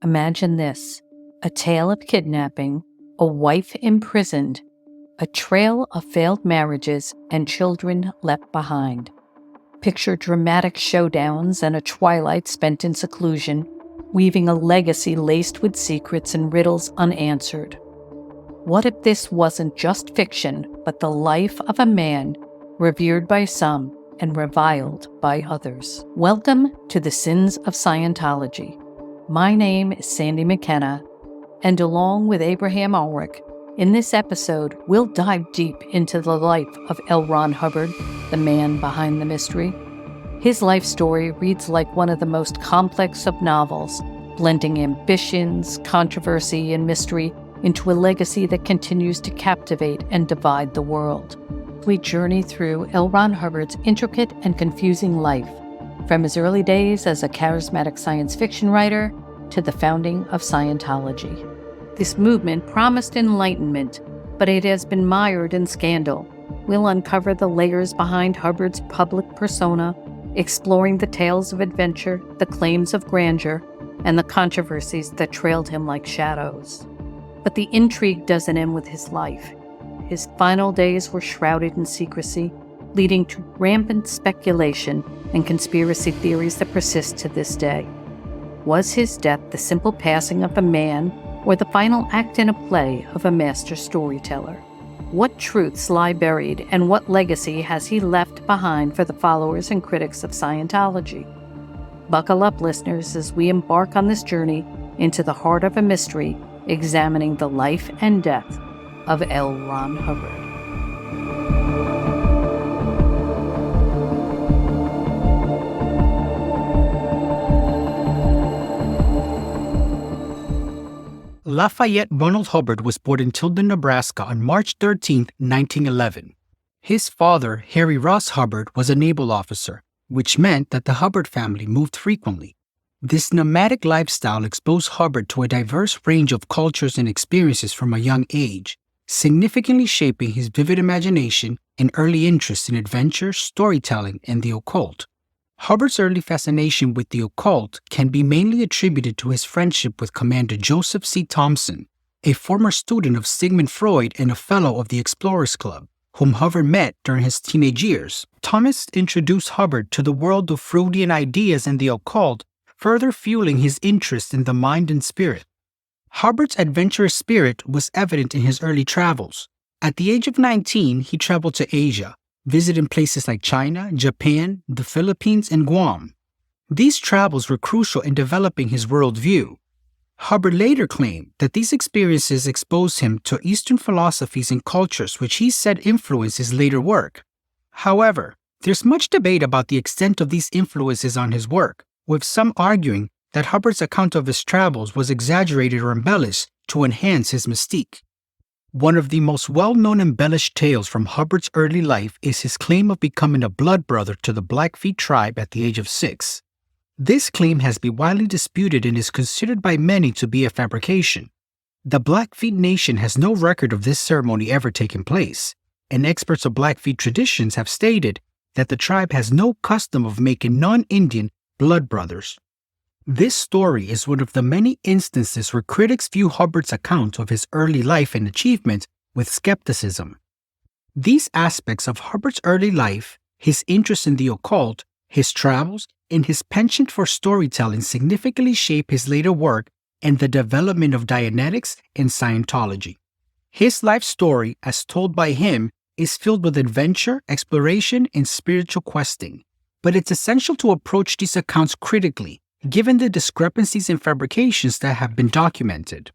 Imagine this: a tale of kidnapping, a wife imprisoned, a trail of failed marriages and children left behind. Picture dramatic showdowns and a twilight spent in seclusion, weaving a legacy laced with secrets and riddles unanswered. What if this wasn't just fiction, but the life of a man revered by some and reviled by others? Welcome to the Sins of Scientology. My name is Sandy McKenna, and along with Abraham Ulrich, in this episode, we'll dive deep into the life of LRonHubbard, the man behind the mystery. His life story reads like one of the most complex of novels, blending ambitions, controversy, and mystery into a legacy that continues to captivate and divide the world. We journey through LRonHubbard's intricate and confusing life, from his early days as a charismatic science fiction writer to the founding of Scientology. This movement promised enlightenment, but it has been mired in scandal. We'll uncover the layers behind Hubbard's public persona, exploring the tales of adventure, the claims of grandeur, and the controversies that trailed him like shadows. But the intrigue doesn't end with his life. His final days were shrouded in secrecy, leading to rampant speculation and conspiracy theories that persist to this day. Was his death the simple passing of a man, or the final act in a play of a master storyteller? What truths lie buried, and what legacy has he left behind for the followers and critics of Scientology? Buckle up, listeners, as we embark on this journey into the heart of a mystery, examining the life and death of LRonHubbard. Lafayette Ronald Hubbard was born in Tilden, Nebraska on March 13, 1911. His father, Harry Ross Hubbard, was a naval officer, which meant that the Hubbard family moved frequently. This nomadic lifestyle exposed Hubbard to a diverse range of cultures and experiences from a young age, significantly shaping his vivid imagination and early interest in adventure, storytelling, and the occult. Hubbard's early fascination with the occult can be mainly attributed to his friendship with Commander Joseph C. Thomson, a former student of Sigmund Freud and a fellow of the Explorers Club, whom Hubbard met during his teenage years. Thomas introduced Hubbard to the world of Freudian ideas and the occult, further fueling his interest in the mind and spirit. Hubbard's adventurous spirit was evident in his early travels. At the age of 19, he traveled to Asia, visiting places like China, Japan, the Philippines, and Guam. These travels were crucial in developing his worldview. Hubbard later claimed that these experiences exposed him to Eastern philosophies and cultures which he said influenced his later work. However, there's much debate about the extent of these influences on his work, with some arguing that Hubbard's account of his travels was exaggerated or embellished to enhance his mystique. One of the most well-known embellished tales from Hubbard's early life is his claim of becoming a blood brother to the Blackfeet tribe at the age of 6. This claim has been widely disputed and is considered by many to be a fabrication. The Blackfeet Nation has no record of this ceremony ever taking place, and experts of Blackfeet traditions have stated that the tribe has no custom of making non-Indian blood brothers. This story is one of the many instances where critics view Hubbard's account of his early life and achievements with skepticism. These aspects of Hubbard's early life, his interest in the occult, his travels, and his penchant for storytelling significantly shape his later work and the development of Dianetics and Scientology. His life story, as told by him, is filled with adventure, exploration, and spiritual questing. But it's essential to approach these accounts critically, given the discrepancies and fabrications that have been documented.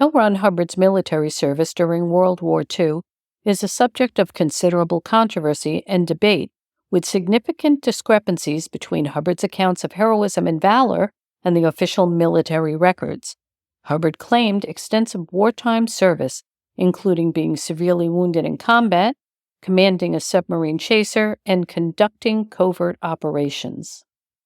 LRonHubbard's military service during World War II is a subject of considerable controversy and debate, with significant discrepancies between Hubbard's accounts of heroism and valor and the official military records. Hubbard claimed extensive wartime service, including being severely wounded in combat, commanding a submarine chaser, and conducting covert operations.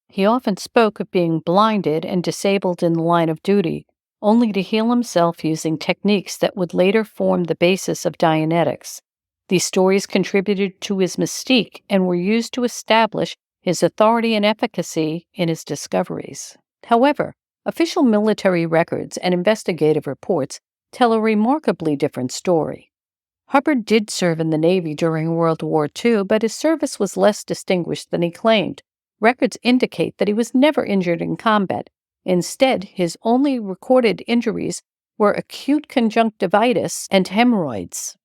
He often spoke of being blinded and disabled in the line of duty, only to heal himself using techniques that would later form the basis of Dianetics. These stories contributed to his mystique and were used to establish his authority and efficacy in his discoveries. However, official military records and investigative reports tell a remarkably different story. Hubbard did serve in the Navy during World War II, but his service was less distinguished than he claimed. Records indicate that he was never injured in combat. Instead, his only recorded injuries were acute conjunctivitis and hemorrhoids.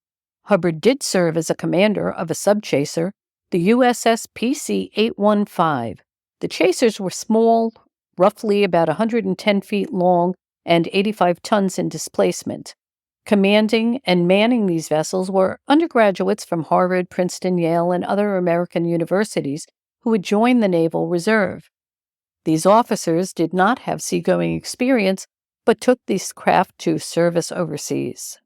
Hubbard did serve as a commander of a subchaser, the USS PC-815. The chasers were small, roughly about 110 feet long and 85 tons in displacement. Commanding and manning these vessels were undergraduates from Harvard, Princeton, Yale, and other American universities who would join the Naval Reserve. These officers did not have seagoing experience, but took these craft to service overseas.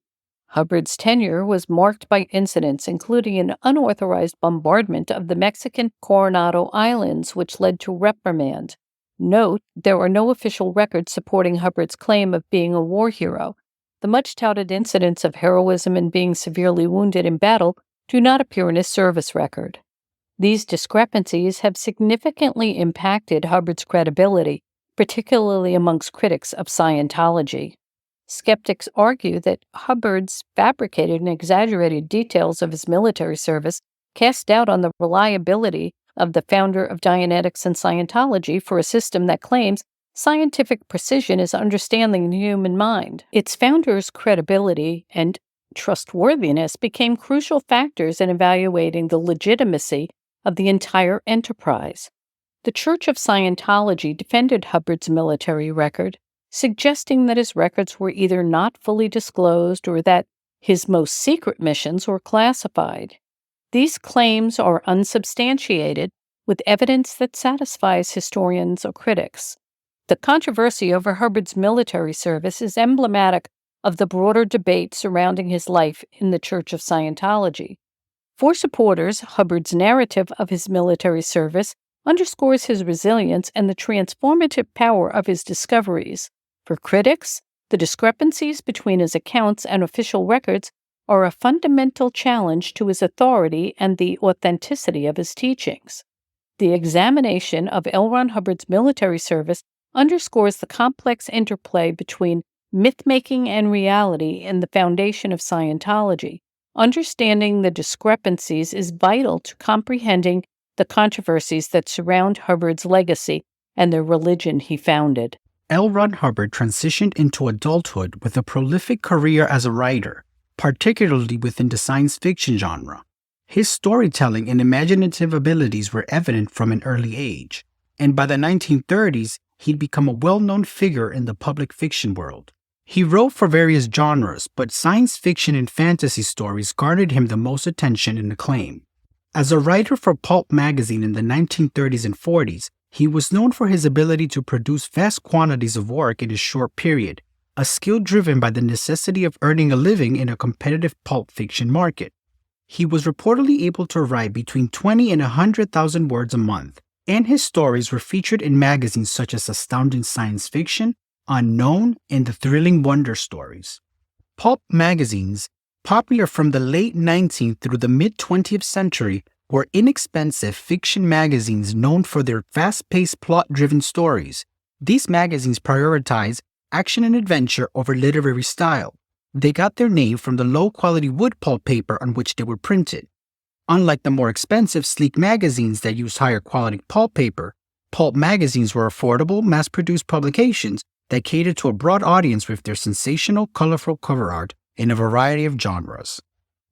Hubbard's tenure was marked by incidents including an unauthorized bombardment of the Mexican Coronado Islands, which led to reprimand. Note, there are no official records supporting Hubbard's claim of being a war hero. The much-touted incidents of heroism and being severely wounded in battle do not appear in his service record. These discrepancies have significantly impacted Hubbard's credibility, particularly amongst critics of Scientology. Skeptics argue that Hubbard's fabricated and exaggerated details of his military service cast doubt on the reliability of the founder of Dianetics and Scientology for a system that claims scientific precision is understanding the human mind. Its founder's credibility and trustworthiness became crucial factors in evaluating the legitimacy of the entire enterprise. The Church of Scientology defended Hubbard's military record, suggesting that his records were either not fully disclosed or that his most secret missions were classified. These claims are unsubstantiated, with evidence that satisfies historians or critics. The controversy over Hubbard's military service is emblematic of the broader debate surrounding his life in the Church of Scientology. For supporters, Hubbard's narrative of his military service underscores his resilience and the transformative power of his discoveries. For critics, the discrepancies between his accounts and official records are a fundamental challenge to his authority and the authenticity of his teachings. The examination of LRonHubbard's military service underscores the complex interplay between myth-making and reality in the foundation of Scientology. Understanding the discrepancies is vital to comprehending the controversies that surround Hubbard's legacy and the religion he founded. LRonHubbard transitioned into adulthood with a prolific career as a writer, particularly within the science fiction genre. His storytelling and imaginative abilities were evident from an early age, and by the 1930s, he'd become a well-known figure in the public fiction world. He wrote for various genres, but science fiction and fantasy stories garnered him the most attention and acclaim. As a writer for Pulp magazine in the 1930s and 40s, he was known for his ability to produce vast quantities of work in a short period, a skill driven by the necessity of earning a living in a competitive pulp fiction market. He was reportedly able to write between 20 and 100,000 words a month, and his stories were featured in magazines such as Astounding Science Fiction, Unknown, and the Thrilling Wonder Stories. Pulp magazines, popular from the late 19th through the mid-20th century, were inexpensive fiction magazines known for their fast-paced, plot-driven stories. These magazines prioritized action and adventure over literary style. They got their name from the low-quality wood pulp paper on which they were printed. Unlike the more expensive, sleek magazines that used higher-quality pulp paper, pulp magazines were affordable, mass-produced publications that catered to a broad audience with their sensational, colorful cover art in a variety of genres.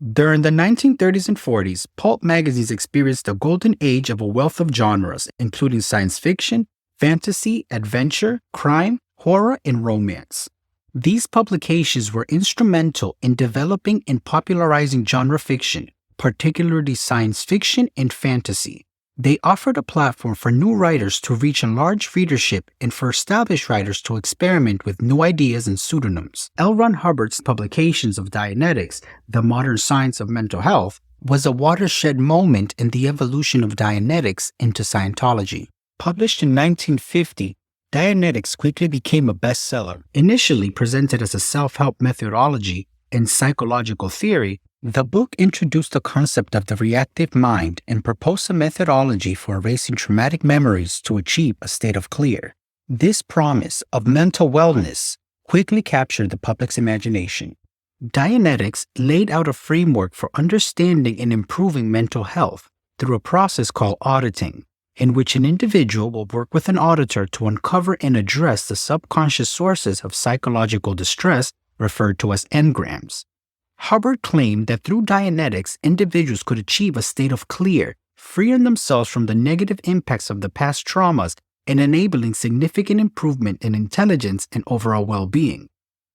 During the 1930s and 40s, pulp magazines experienced a golden age of a wealth of genres, including science fiction, fantasy, adventure, crime, horror, and romance. These publications were instrumental in developing and popularizing genre fiction, particularly science fiction and fantasy. They offered a platform for new writers to reach a large readership and for established writers to experiment with new ideas and pseudonyms. LRonHubbard's publications of Dianetics, The Modern Science of Mental Health, was a watershed moment in the evolution of Dianetics into Scientology. Published in 1950, Dianetics quickly became a bestseller. Initially presented as a self-help methodology and psychological theory, the book introduced the concept of the reactive mind and proposed a methodology for erasing traumatic memories to achieve a state of clear. This promise of mental wellness quickly captured the public's imagination. Dianetics laid out a framework for understanding and improving mental health through a process called auditing, in which an individual will work with an auditor to uncover and address the subconscious sources of psychological distress, referred to as engrams. Hubbard claimed that through Dianetics, individuals could achieve a state of clear, freeing themselves from the negative impacts of the past traumas and enabling significant improvement in intelligence and overall well-being.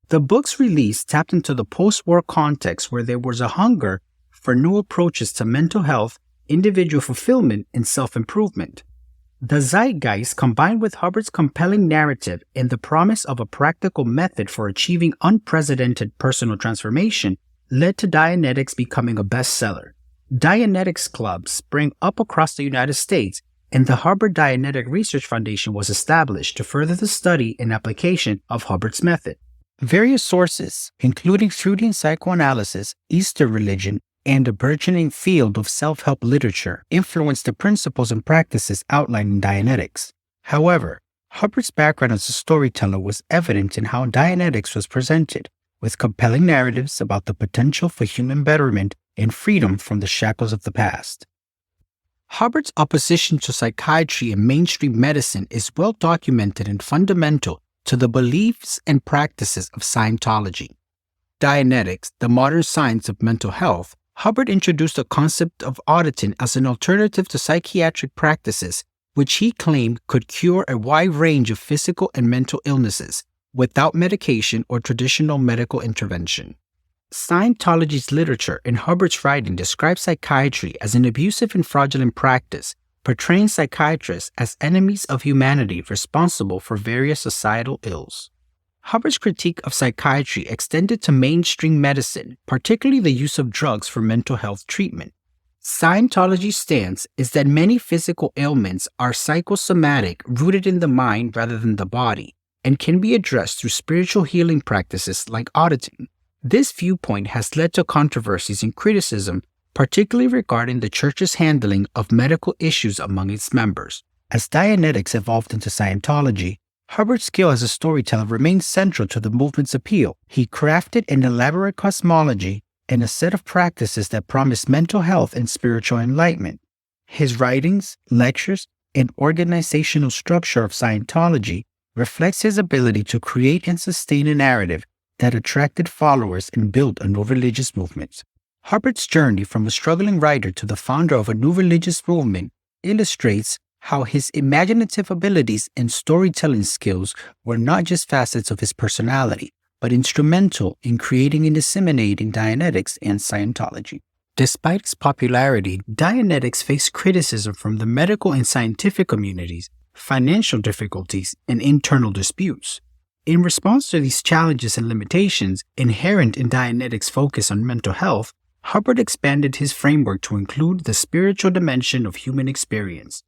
The book's release tapped into the post-war context where there was a hunger for new approaches to mental health, individual fulfillment, and self-improvement. The zeitgeist, combined with Hubbard's compelling narrative and the promise of a practical method for achieving unprecedented personal transformation, led to Dianetics becoming a bestseller. Dianetics clubs sprang up across the United States, and the Hubbard Dianetic Research Foundation was established to further the study and application of Hubbard's method. Various sources, including Freudian psychoanalysis, Eastern religion, and the burgeoning field of self-help literature, influenced the principles and practices outlined in Dianetics. However, Hubbard's background as a storyteller was evident in how Dianetics was presented, with compelling narratives about the potential for human betterment and freedom from the shackles of the past. Hubbard's opposition to psychiatry and mainstream medicine is well documented and fundamental to the beliefs and practices of Scientology. Dianetics, the modern science of mental health, Hubbard introduced the concept of auditing as an alternative to psychiatric practices, which he claimed could cure a wide range of physical and mental illnesses without medication or traditional medical intervention. Scientology's literature and Hubbard's writing describe psychiatry as an abusive and fraudulent practice, portraying psychiatrists as enemies of humanity responsible for various societal ills. Hubbard's critique of psychiatry extended to mainstream medicine, particularly the use of drugs for mental health treatment. Scientology's stance is that many physical ailments are psychosomatic, rooted in the mind rather than the body, and can be addressed through spiritual healing practices like auditing. This viewpoint has led to controversies and criticism, particularly regarding the Church's handling of medical issues among its members. As Dianetics evolved into Scientology, Hubbard's skill as a storyteller remained central to the movement's appeal. He crafted an elaborate cosmology and a set of practices that promised mental health and spiritual enlightenment. His writings, lectures, and organizational structure of Scientology reflects his ability to create and sustain a narrative that attracted followers and built a new religious movement. Hubbard's journey from a struggling writer to the founder of a new religious movement illustrates how his imaginative abilities and storytelling skills were not just facets of his personality, but instrumental in creating and disseminating Dianetics and Scientology. Despite its popularity, Dianetics faced criticism from the medical and scientific communities, financial difficulties, and internal disputes. In response to these challenges and limitations inherent in Dianetics' focus on mental health, Hubbard expanded his framework to include the spiritual dimension of human experience.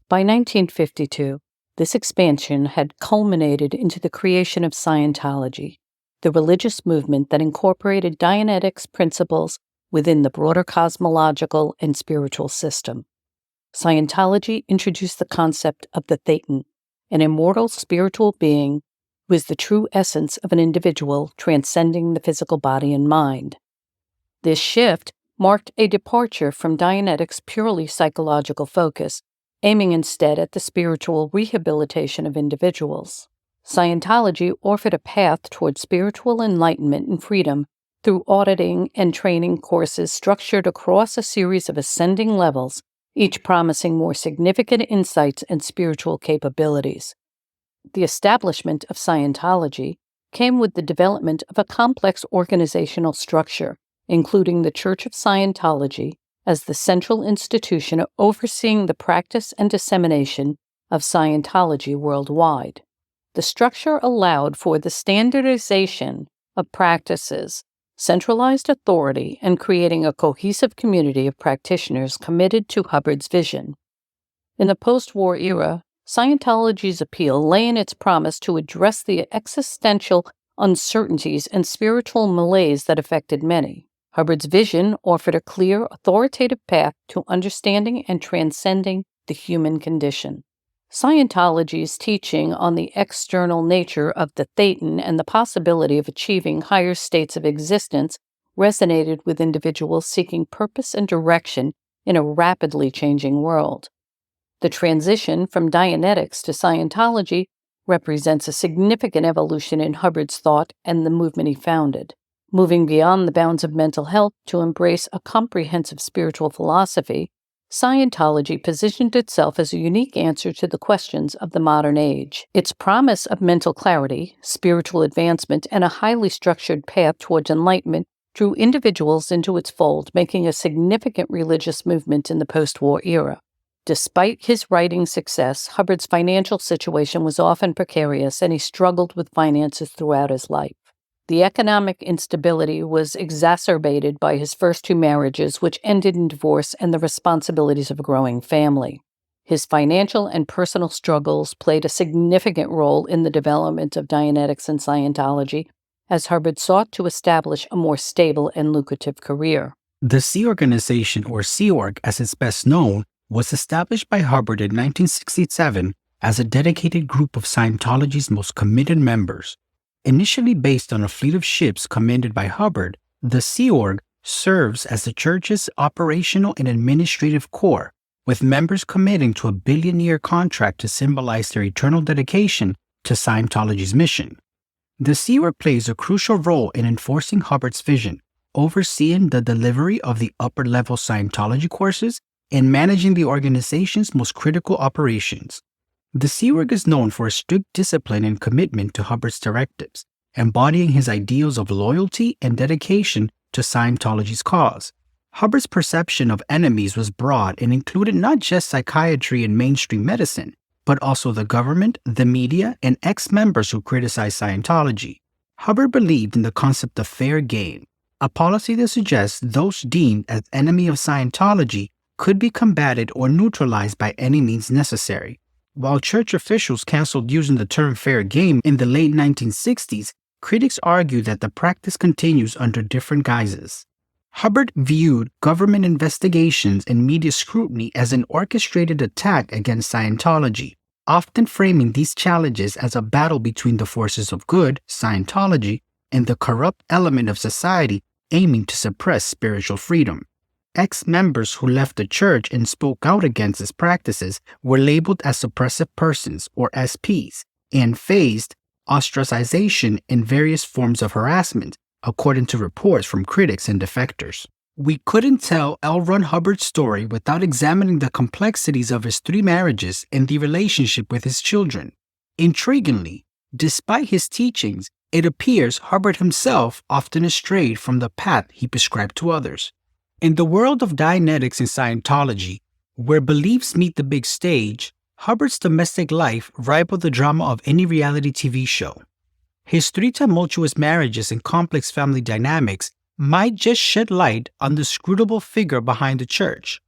By 1952, this expansion had culminated into the creation of Scientology, the religious movement that incorporated Dianetics principles within the broader cosmological and spiritual system. Scientology introduced the concept of the Thetan, an immortal spiritual being who is the true essence of an individual transcending the physical body and mind. This shift marked a departure from Dianetics' purely psychological focus, aiming instead at the spiritual rehabilitation of individuals. Scientology offered a path toward spiritual enlightenment and freedom through auditing and training courses structured across a series of ascending levels, each promising more significant insights and spiritual capabilities. The establishment of Scientology came with the development of a complex organizational structure, including the Church of Scientology as the central institution overseeing the practice and dissemination of Scientology worldwide. The structure allowed for the standardization of practices, centralized authority, and creating a cohesive community of practitioners committed to Hubbard's vision. In the post-war era, Scientology's appeal lay in its promise to address the existential uncertainties and spiritual malaise that affected many. Hubbard's vision offered a clear, authoritative path to understanding and transcending the human condition. Scientology's teaching on the external nature of the Thetan and the possibility of achieving higher states of existence resonated with individuals seeking purpose and direction in a rapidly changing world. The transition from Dianetics to Scientology represents a significant evolution in Hubbard's thought and the movement he founded, moving beyond the bounds of mental health to embrace a comprehensive spiritual philosophy. Scientology positioned itself as a unique answer to the questions of the modern age. Its promise of mental clarity, spiritual advancement, and a highly structured path towards enlightenment drew individuals into its fold, making a significant religious movement in the post-war era. Despite his writing success, Hubbard's financial situation was often precarious, and he struggled with finances throughout his life. The economic instability was exacerbated by his first two marriages, which ended in divorce and the responsibilities of a growing family. His financial and personal struggles played a significant role in the development of Dianetics and Scientology, as Hubbard sought to establish a more stable and lucrative career. The Sea Organization, or Sea Org as it's best known, was established by Hubbard in 1967 as a dedicated group of Scientology's most committed members. Initially based on a fleet of ships commanded by Hubbard, the Sea Org serves as the church's operational and administrative core, with members committing to a billion-year contract to symbolize their eternal dedication to Scientology's mission. The Sea Org plays a crucial role in enforcing Hubbard's vision, overseeing the delivery of the upper-level Scientology courses and managing the organization's most critical operations. The Sea Org is known for a strict discipline and commitment to Hubbard's directives, embodying his ideals of loyalty and dedication to Scientology's cause. Hubbard's perception of enemies was broad and included not just psychiatry and mainstream medicine, but also the government, the media, and ex-members who criticized Scientology. Hubbard believed in the concept of fair game, a policy that suggests those deemed as enemy of Scientology could be combated or neutralized by any means necessary. While church officials canceled using the term fair game in the late 1960s, critics argue that the practice continues under different guises. Hubbard viewed government investigations and media scrutiny as an orchestrated attack against Scientology, often framing these challenges as a battle between the forces of good, Scientology, and the corrupt element of society aiming to suppress spiritual freedom. Ex-members who left the church and spoke out against its practices were labeled as suppressive persons, or SPs, and faced ostracization and various forms of harassment, according to reports from critics and defectors. We couldn't tell LRonHubbard's story without examining the complexities of his 3 marriages and the relationship with his children. Intriguingly, despite his teachings, it appears Hubbard himself often strayed from the path he prescribed to others. In the world of Dianetics and Scientology, where beliefs meet the big stage, Hubbard's domestic life rivaled the drama of any reality TV show. His 3 tumultuous marriages and complex family dynamics might just shed light on the scrutable figure behind the church.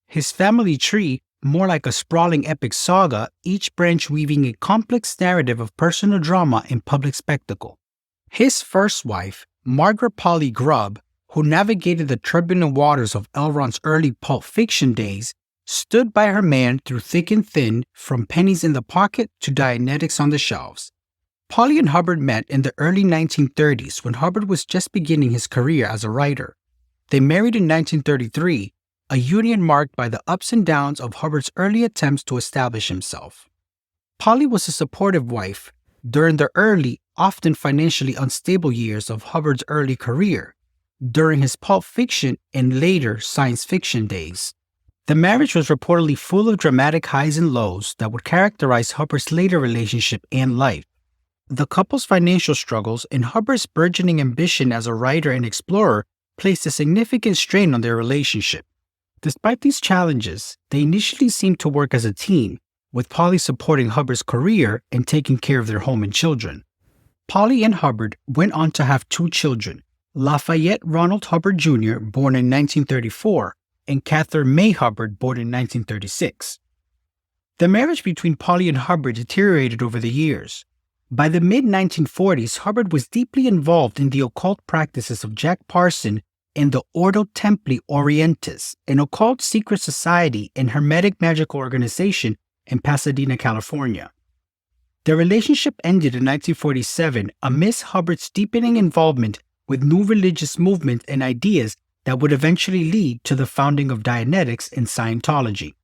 His family tree, more like a sprawling epic saga, each branch weaving a complex narrative of personal drama and public spectacle. His first wife, Margaret Polly Grubb, who navigated the turbulent waters of LRon's early Pulp Fiction days, stood by her man through thick and thin, from pennies in the pocket to Dianetics on the shelves. Polly and Hubbard met in the early 1930s when Hubbard was just beginning his career as a writer. They married in 1933, a union marked by the ups and downs of Hubbard's early attempts to establish himself. Polly was a supportive wife during the early, often financially unstable years of Hubbard's early career, during his Pulp Fiction and later science fiction days. The marriage was reportedly full of dramatic highs and lows that would characterize Hubbard's later relationship and life. The couple's financial struggles and Hubbard's burgeoning ambition as a writer and explorer placed a significant strain on their relationship. Despite these challenges, they initially seemed to work as a team, with Polly supporting Hubbard's career and taking care of their home and children. Polly and Hubbard went on to have 2 children, Lafayette Ronald Hubbard Jr., born in 1934, and Catherine May Hubbard, born in 1936. The marriage between Polly and Hubbard deteriorated over the years. By the mid-1940s, Hubbard was deeply involved in the occult practices of Jack Parson and the Ordo Templi Orientis, an occult secret society and hermetic magical organization in Pasadena, California. Their relationship ended in 1947 amidst Hubbard's deepening involvement with new religious movements and ideas that would eventually lead to the founding of Dianetics and Scientology.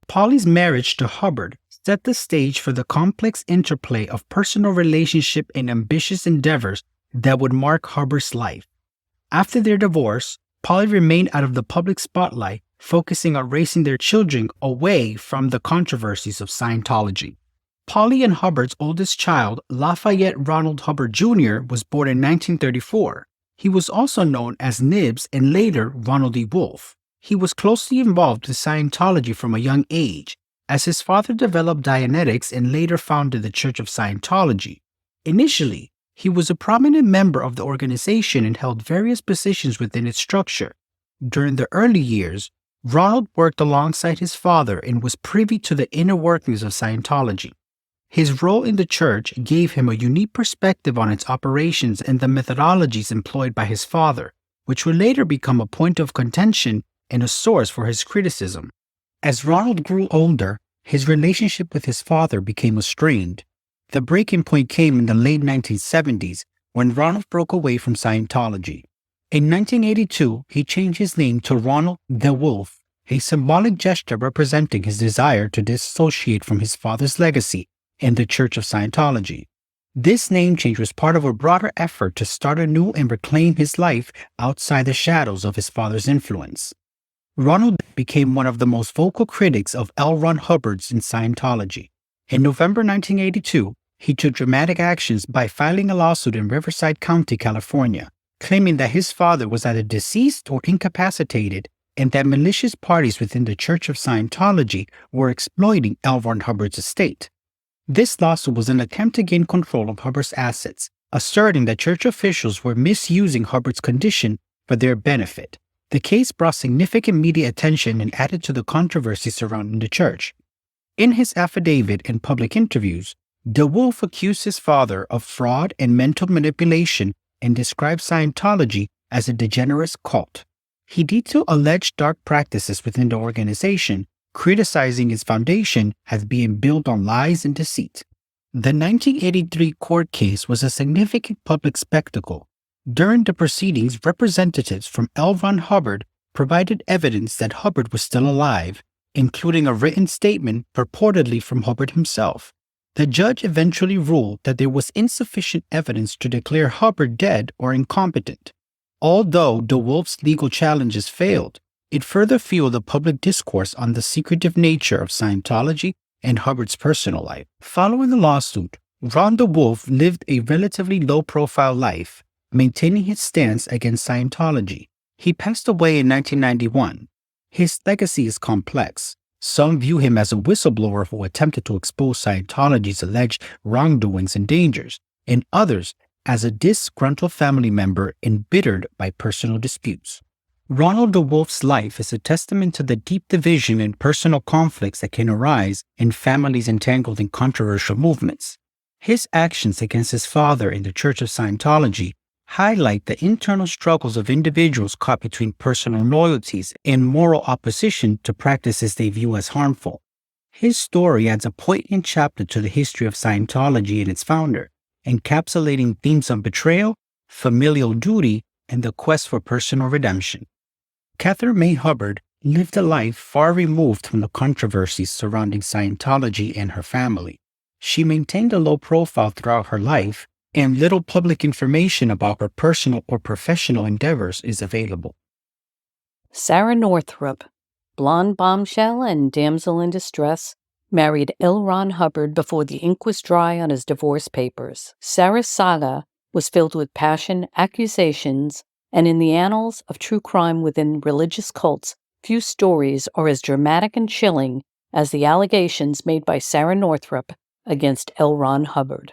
Polly's marriage to Hubbard set the stage for the complex interplay of personal relationship and ambitious endeavors that would mark Hubbard's life. After their divorce, Polly remained out of the public spotlight, focusing on raising their children away from the controversies of Scientology. Polly and Hubbard's oldest child, Lafayette Ronald Hubbard Jr., was born in 1934. He was also known as Nibs and later Ronald E. Wolfe. He was closely involved with Scientology from a young age, as his father developed Dianetics and later founded the Church of Scientology. Initially, he was a prominent member of the organization and held various positions within its structure. During the early years, Ronald worked alongside his father and was privy to the inner workings of Scientology. His role in the church gave him a unique perspective on its operations and the methodologies employed by his father, which would later become a point of contention and a source for his criticism. As Ronald grew older, his relationship with his father became strained. The breaking point came in the late 1970s when Ronald broke away from Scientology. In 1982, he changed his name to Ronald the Wolf, a symbolic gesture representing his desire to dissociate from his father's legacy in the Church of Scientology. This name change was part of a broader effort to start anew and reclaim his life outside the shadows of his father's influence. Ronald became one of the most vocal critics of LRonHubbards in Scientology. In November 1982, he took dramatic actions by filing a lawsuit in Riverside County, California, claiming that his father was either deceased or incapacitated and that malicious parties within the Church of Scientology were exploiting LRonHubbard's estate. This lawsuit was an attempt to gain control of Hubbard's assets, asserting that church officials were misusing Hubbard's condition for their benefit. The case brought significant media attention and added to the controversy surrounding the church. In his affidavit and public interviews, De Wolfe accused his father of fraud and mental manipulation and described Scientology as a degenerate cult. He detailed alleged dark practices within the organization, criticizing its foundation as being built on lies and deceit. The 1983 court case was a significant public spectacle. During the proceedings, representatives from LRonHubbard provided evidence that Hubbard was still alive, including a written statement purportedly from Hubbard himself. The judge eventually ruled that there was insufficient evidence to declare Hubbard dead or incompetent. Although De Wolfe's legal challenges failed, it further fueled the public discourse on the secretive nature of Scientology and Hubbard's personal life. Following the lawsuit, Ron De Wolfe lived a relatively low-profile life, maintaining his stance against Scientology. He passed away in 1991. His legacy is complex. Some view him as a whistleblower who attempted to expose Scientology's alleged wrongdoings and dangers, and others as a disgruntled family member embittered by personal disputes. Ronald De Wolfe's life is a testament to the deep division and personal conflicts that can arise in families entangled in controversial movements. His actions against his father in the Church of Scientology highlight the internal struggles of individuals caught between personal loyalties and moral opposition to practices they view as harmful. His story adds a poignant chapter to the history of Scientology and its founder, encapsulating themes of betrayal, familial duty, and the quest for personal redemption. Catherine May Hubbard lived a life far removed from the controversies surrounding Scientology and her family. She maintained a low profile throughout her life, and little public information about her personal or professional endeavors is available. Sarah Northrup, Blond Bombshell and Damsel in Distress, married LRonHubbard before the ink was dry on his divorce papers. Sarah's saga was filled with passion, accusations, and in the annals of true crime within religious cults, few stories are as dramatic and chilling as the allegations made by Sarah Northrup against LRonHubbard.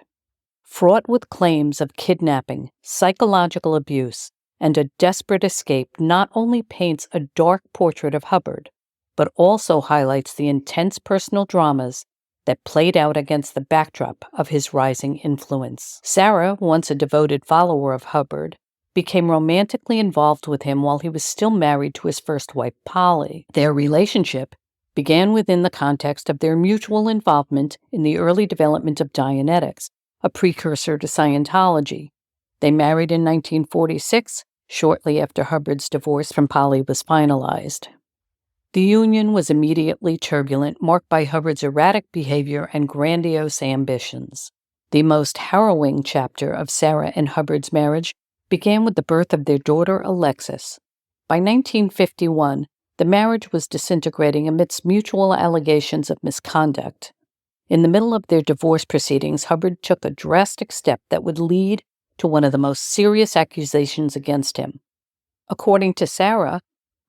Fraught with claims of kidnapping, psychological abuse, and a desperate escape, not only paints a dark portrait of Hubbard, but also highlights the intense personal dramas that played out against the backdrop of his rising influence. Sarah, once a devoted follower of Hubbard, became romantically involved with him while he was still married to his first wife, Polly. Their relationship began within the context of their mutual involvement in the early development of Dianetics, a precursor to Scientology. They married in 1946, shortly after Hubbard's divorce from Polly was finalized. The union was immediately turbulent, marked by Hubbard's erratic behavior and grandiose ambitions. The most harrowing chapter of Sarah and Hubbard's marriage began with the birth of their daughter Alexis. By 1951, the marriage was disintegrating amidst mutual allegations of misconduct. In the middle of their divorce proceedings, Hubbard took a drastic step that would lead to one of the most serious accusations against him. According to Sarah,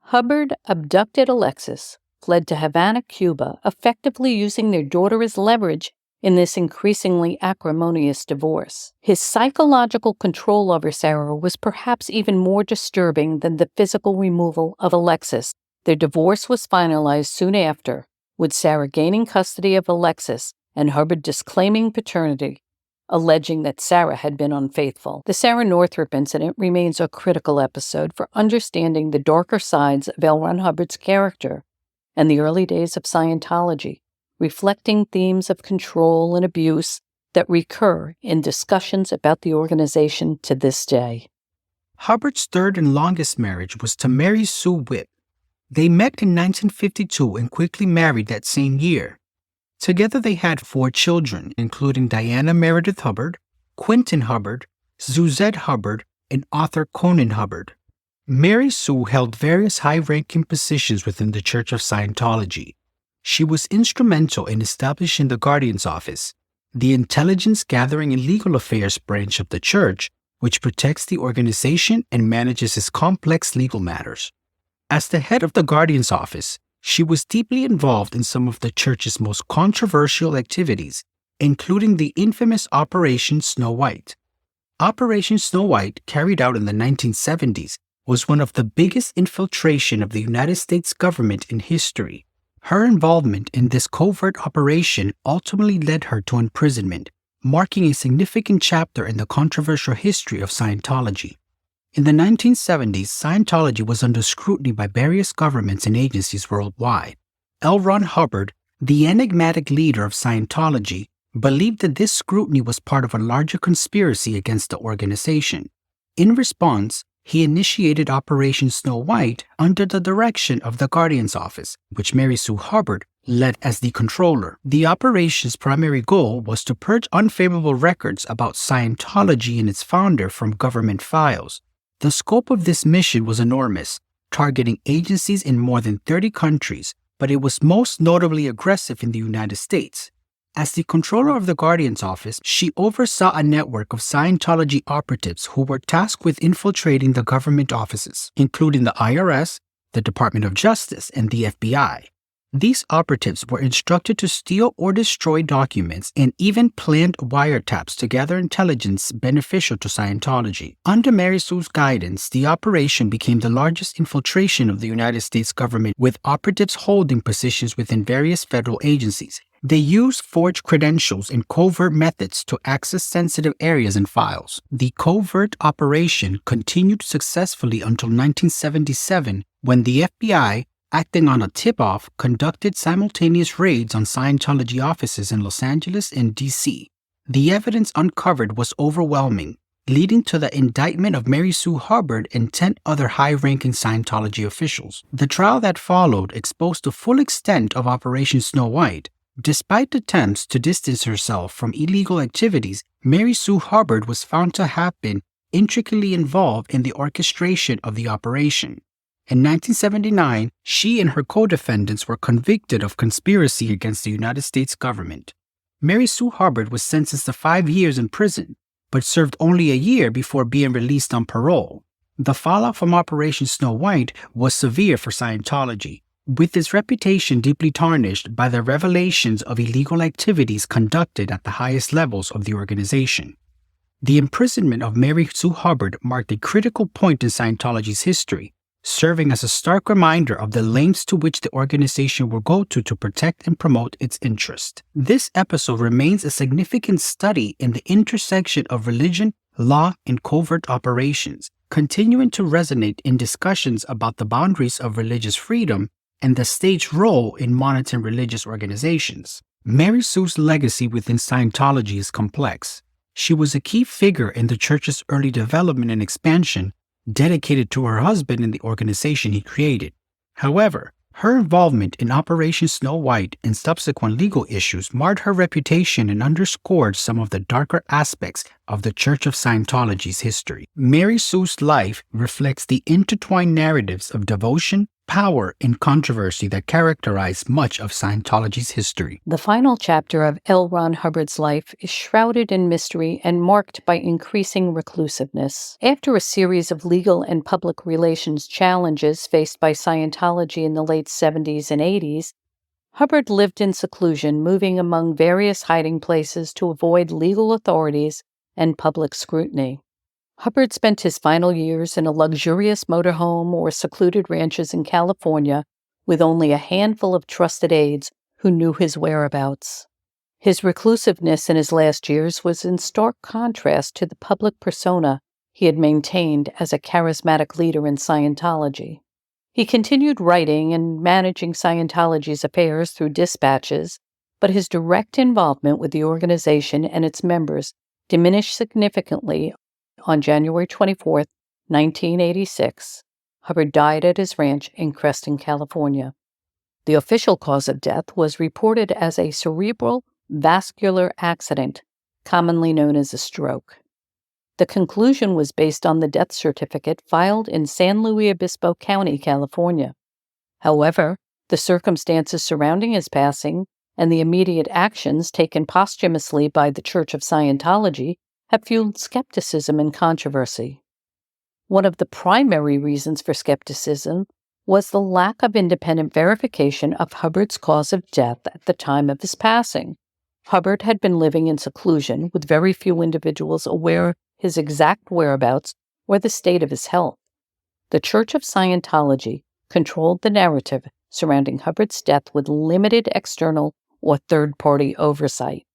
Hubbard abducted Alexis, fled to Havana, Cuba, effectively using their daughter as leverage in this increasingly acrimonious divorce. His psychological control over Sarah was perhaps even more disturbing than the physical removal of Alexis. Their divorce was finalized soon after, with Sarah gaining custody of Alexis and Hubbard disclaiming paternity, alleging that Sarah had been unfaithful. The Sarah Northrop incident remains a critical episode for understanding the darker sides of LRonHubbard's character and the early days of Scientology, reflecting themes of control and abuse that recur in discussions about the organization to this day. Hubbard's third and longest marriage was to Mary Sue Whipp. They met in 1952 and quickly married that same year. Together they had 4 children, including Diana Meredith Hubbard, Quentin Hubbard, Suzette Hubbard, and Arthur Conan Hubbard. Mary Sue held various high-ranking positions within the Church of Scientology. She was instrumental in establishing the Guardian's Office, the intelligence gathering and legal affairs branch of the Church, which protects the organization and manages its complex legal matters. As the head of the Guardian's Office, she was deeply involved in some of the Church's most controversial activities, including the infamous Operation Snow White. Operation Snow White, carried out in the 1970s, was one of the biggest infiltration of the United States government in history. Her involvement in this covert operation ultimately led her to imprisonment, marking a significant chapter in the controversial history of Scientology. In the 1970s, Scientology was under scrutiny by various governments and agencies worldwide. LRonHubbard, the enigmatic leader of Scientology, believed that this scrutiny was part of a larger conspiracy against the organization. In response, he initiated Operation Snow White under the direction of the Guardian's Office, which Mary Sue Hubbard led as the controller. The operation's primary goal was to purge unfavorable records about Scientology and its founder from government files. The scope of this mission was enormous, targeting agencies in more than 30 countries, but it was most notably aggressive in the United States. As the controller of the Guardian's Office, she oversaw a network of Scientology operatives who were tasked with infiltrating the government offices, including the IRS, the Department of Justice, and the FBI. These operatives were instructed to steal or destroy documents and even planned wiretaps to gather intelligence beneficial to Scientology. Under Mary Sue's guidance, the operation became the largest infiltration of the United States government, with operatives holding positions within various federal agencies. They used forged credentials and covert methods to access sensitive areas and files. The covert operation continued successfully until 1977, when the FBI, acting on a tip-off, conducted simultaneous raids on Scientology offices in Los Angeles and D.C. The evidence uncovered was overwhelming, leading to the indictment of Mary Sue Hubbard and 10 other high-ranking Scientology officials. The trial that followed exposed the full extent of Operation Snow White. Despite attempts to distance herself from illegal activities, Mary Sue Hubbard was found to have been intricately involved in the orchestration of the operation. In 1979, she and her co-defendants were convicted of conspiracy against the United States government. Mary Sue Hubbard was sentenced to 5 years in prison, but served only a year before being released on parole. The fallout from Operation Snow White was severe for Scientology, with its reputation deeply tarnished by the revelations of illegal activities conducted at the highest levels of the organization. The imprisonment of Mary Sue Hubbard marked a critical point in Scientology's history, serving as a stark reminder of the lengths to which the organization will go to protect and promote its interest. This episode remains a significant study in the intersection of religion, law, and covert operations, continuing to resonate in discussions about the boundaries of religious freedom and the state's role in monitoring religious organizations. Mary Sue's legacy within Scientology is complex. She was a key figure in the church's early development and expansion, dedicated to her husband and the organization he created. However, her involvement in Operation Snow White and subsequent legal issues marred her reputation and underscored some of the darker aspects of the Church of Scientology's history. Mary Sue's life reflects the intertwined narratives of devotion, power, and controversy that characterize much of Scientology's history. The final chapter of LRonHubbard's life is shrouded in mystery and marked by increasing reclusiveness. After a series of legal and public relations challenges faced by Scientology in the late 70s and 80s, Hubbard lived in seclusion, moving among various hiding places to avoid legal authorities and public scrutiny. Hubbard spent his final years in a luxurious motorhome or secluded ranches in California with only a handful of trusted aides who knew his whereabouts. His reclusiveness in his last years was in stark contrast to the public persona he had maintained as a charismatic leader in Scientology. He continued writing and managing Scientology's affairs through dispatches, but his direct involvement with the organization and its members diminished significantly. On January 24, 1986, Hubbard died at his ranch in Creston, California. The official cause of death was reported as a cerebral vascular accident, commonly known as a stroke. The conclusion was based on the death certificate filed in San Luis Obispo County, California. However, the circumstances surrounding his passing and the immediate actions taken posthumously by the Church of Scientology have fueled skepticism and controversy. One of the primary reasons for skepticism was the lack of independent verification of Hubbard's cause of death at the time of his passing. Hubbard had been living in seclusion, with very few individuals aware his exact whereabouts or the state of his health. The Church of Scientology controlled the narrative surrounding Hubbard's death with limited external or third-party oversight.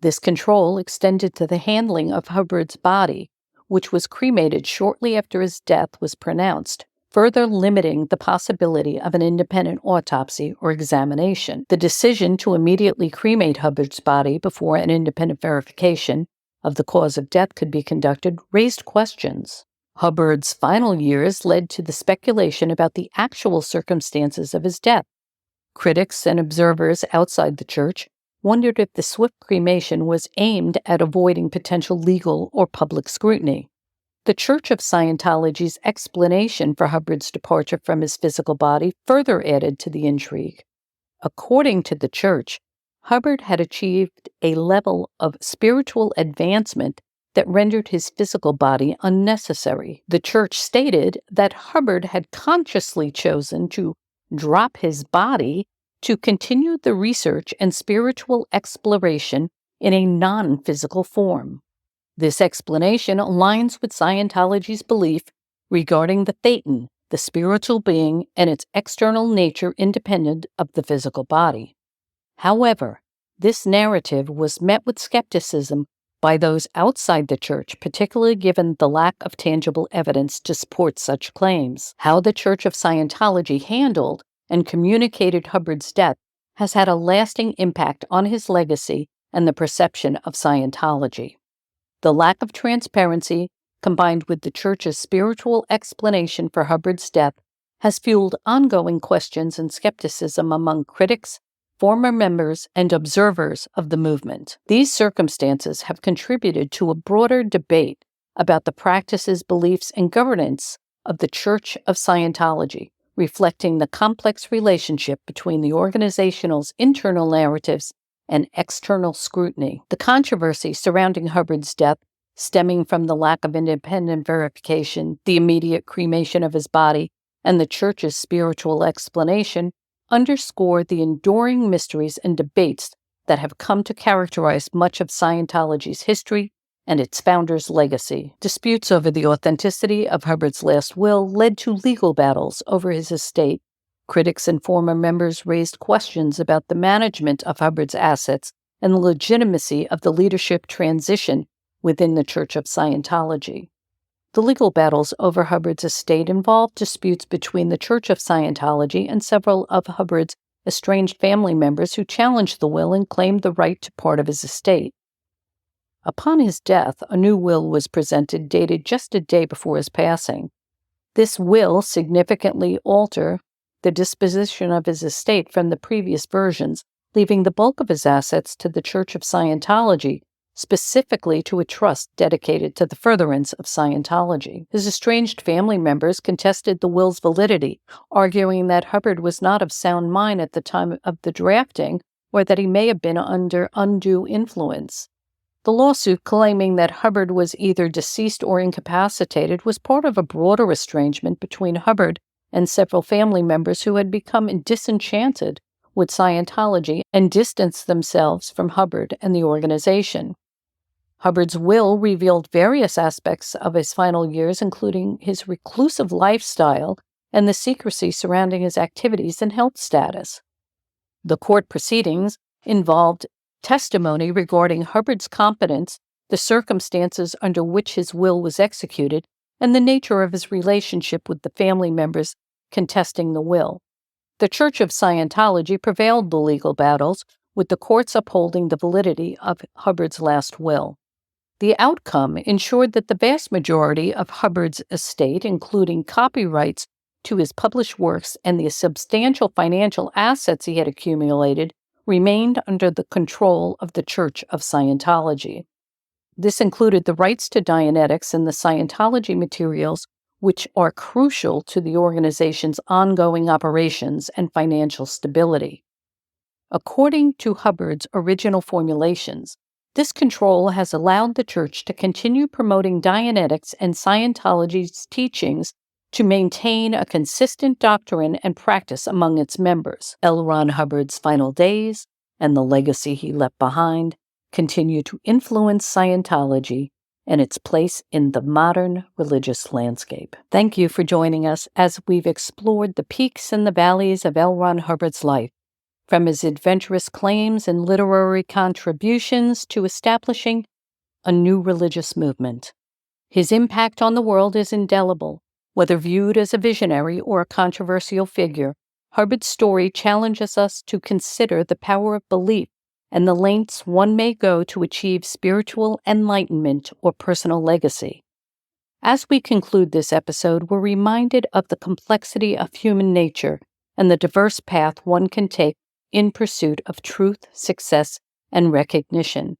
This control extended to the handling of Hubbard's body, which was cremated shortly after his death was pronounced, further limiting the possibility of an independent autopsy or examination. The decision to immediately cremate Hubbard's body before an independent verification of the cause of death could be conducted raised questions. Hubbard's final years led to the speculation about the actual circumstances of his death. Critics and observers outside the church wondered if the swift cremation was aimed at avoiding potential legal or public scrutiny. The Church of Scientology's explanation for Hubbard's departure from his physical body further added to the intrigue. According to the church, Hubbard had achieved a level of spiritual advancement that rendered his physical body unnecessary. The church stated that Hubbard had consciously chosen to drop his body to continue the research and spiritual exploration in a non-physical form. This explanation aligns with Scientology's belief regarding the Thetan, the spiritual being, and its external nature independent of the physical body. However, this narrative was met with skepticism by those outside the church, particularly given the lack of tangible evidence to support such claims. How the Church of Scientology handled and communicated Hubbard's death has had a lasting impact on his legacy and the perception of Scientology. The lack of transparency, combined with the Church's spiritual explanation for Hubbard's death, has fueled ongoing questions and skepticism among critics, former members, and observers of the movement. These circumstances have contributed to a broader debate about the practices, beliefs, and governance of the Church of Scientology, reflecting the complex relationship between the organization's internal narratives and external scrutiny. The controversy surrounding Hubbard's death, stemming from the lack of independent verification, the immediate cremation of his body, and the Church's spiritual explanation, underscore the enduring mysteries and debates that have come to characterize much of Scientology's history and its founder's legacy. Disputes over the authenticity of Hubbard's last will led to legal battles over his estate. Critics and former members raised questions about the management of Hubbard's assets and the legitimacy of the leadership transition within the Church of Scientology. The legal battles over Hubbard's estate involved disputes between the Church of Scientology and several of Hubbard's estranged family members who challenged the will and claimed the right to part of his estate. Upon his death, a new will was presented dated just a day before his passing. This will significantly altered the disposition of his estate from the previous versions, leaving the bulk of his assets to the Church of Scientology, specifically to a trust dedicated to the furtherance of Scientology. His estranged family members contested the will's validity, arguing that Hubbard was not of sound mind at the time of the drafting or that he may have been under undue influence. The lawsuit claiming that Hubbard was either deceased or incapacitated was part of a broader estrangement between Hubbard and several family members who had become disenchanted with Scientology and distanced themselves from Hubbard and the organization. Hubbard's will revealed various aspects of his final years, including his reclusive lifestyle and the secrecy surrounding his activities and health status. The court proceedings involved testimony regarding Hubbard's competence, the circumstances under which his will was executed, and the nature of his relationship with the family members contesting the will. The Church of Scientology prevailed the legal battles, with the courts upholding the validity of Hubbard's last will. The outcome ensured that the vast majority of Hubbard's estate, including copyrights to his published works and the substantial financial assets he had accumulated, remained under the control of the Church of Scientology. This included the rights to Dianetics and the Scientology materials, which are crucial to the organization's ongoing operations and financial stability. According to Hubbard's original formulations, this control has allowed the Church to continue promoting Dianetics and Scientology's teachings to maintain a consistent doctrine and practice among its members. LRonHubbard's final days and the legacy he left behind continue to influence Scientology and its place in the modern religious landscape. Thank you for joining us as we've explored the peaks and the valleys of LRonHubbard's life, from his adventurous claims and literary contributions to establishing a new religious movement. His impact on the world is indelible. Whether viewed as a visionary or a controversial figure, Hubbard's story challenges us to consider the power of belief and the lengths one may go to achieve spiritual enlightenment or personal legacy. As we conclude this episode, we're reminded of the complexity of human nature and the diverse path one can take in pursuit of truth, success, and recognition.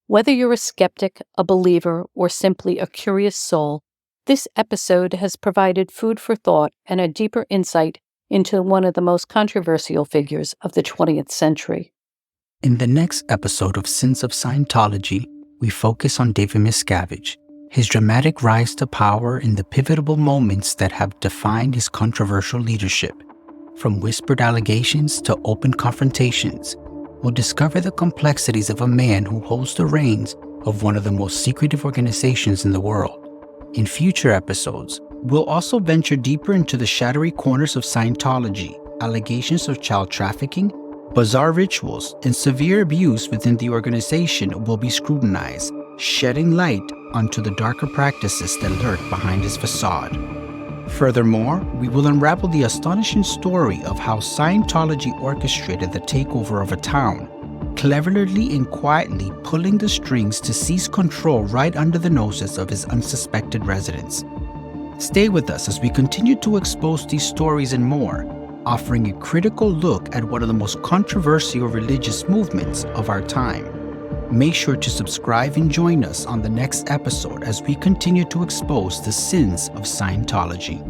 Whether you're a skeptic, a believer, or simply a curious soul, this episode has provided food for thought and a deeper insight into one of the most controversial figures of the 20th century. In the next episode of Sins of Scientology, we focus on David Miscavige, his dramatic rise to power in the pivotal moments that have defined his controversial leadership. From whispered allegations to open confrontations, we'll discover the complexities of a man who holds the reins of one of the most secretive organizations in the world. In future episodes, we'll also venture deeper into the shadowy corners of Scientology. Allegations of child trafficking, bizarre rituals, and severe abuse within the organization will be scrutinized, shedding light onto the darker practices that lurk behind his facade. Furthermore, we will unravel the astonishing story of how Scientology orchestrated the takeover of a town, cleverly and quietly pulling the strings to seize control right under the noses of his unsuspected residents. Stay with us as we continue to expose these stories and more, offering a critical look at one of the most controversial religious movements of our time. Make sure to subscribe and join us on the next episode as we continue to expose the sins of Scientology.